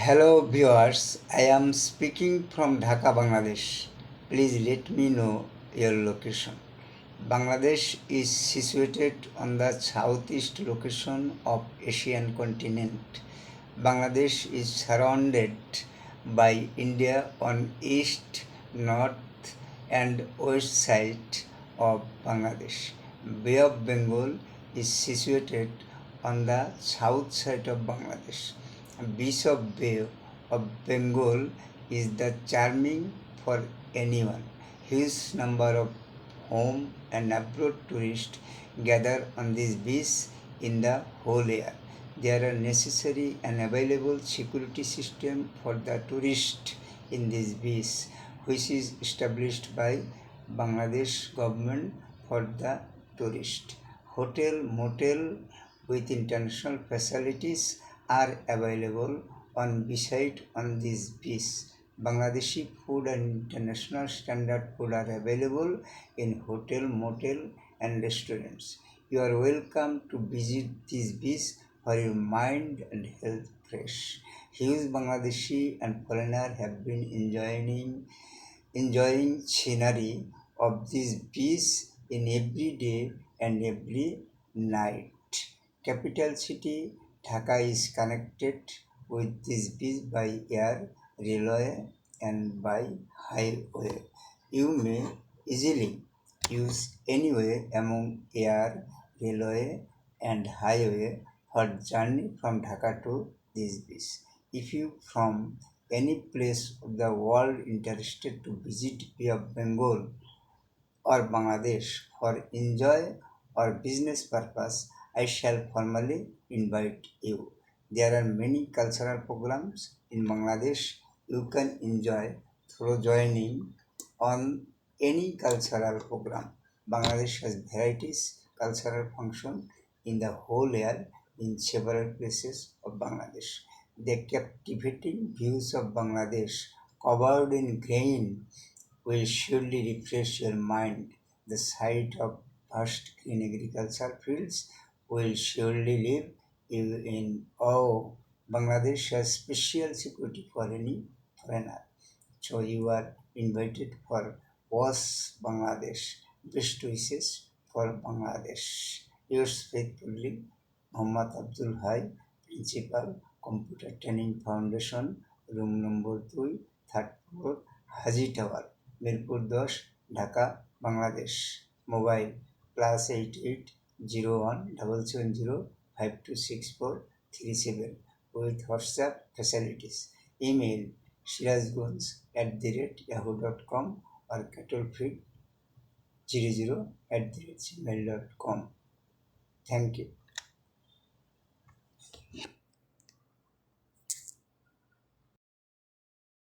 Hello viewers, I am speaking from Dhaka, Bangladesh. Please let me know your location. Bangladesh is situated on the southeast location of Asian continent. Bangladesh is surrounded by India on east, north and west side of Bangladesh. Bay of Bengal is situated on the south side of Bangladesh. Bishop Bay of Bengal is the charming for anyone. Huge number of home and abroad tourists gather on this beach in the whole year. There are necessary and available security system for the tourist in this beach, which is established by Bangladesh government for the tourist. Hotel, motel with international facilities are available on beside on this beach. Bangladeshi food and international standard food are available in hotel, motel and restaurants. You are welcome to visit this beach for your mind and health fresh. Huge Bangladeshi and foreigner have been enjoying scenery of this beach in every day and every night. Capital city Dhaka is connected with this beach by air, railway and by highway. You may easily use anyway among air, railway and highway for journey from Dhaka to this beach. If you from any place of the world interested to visit Bay of Bengal or Bangladesh for enjoy or business purpose, I shall formally invite you. There are many cultural programs in Bangladesh you can enjoy through joining on any cultural program. Bangladesh has varieties cultural function in the whole year in several places of Bangladesh. The captivating views of Bangladesh covered in green will surely refresh your mind. The sight of vast green agricultural fields will surely leave you in awe. Bangladesh has special security for any foreigner. So you are invited for WAS Bangladesh. Best wishes for Bangladesh. Yours faithfully, Muhammad Abdul Hai, Principal, Computer Training Foundation, room number 2, third floor, Haji Tower, Mirpur 10, Dhaka, Bangladesh. Mobile +880177052643 with WhatsApp facilities. Email sirajgunj@yahoo.com or cattlefeed00@gmail.com. Thank you.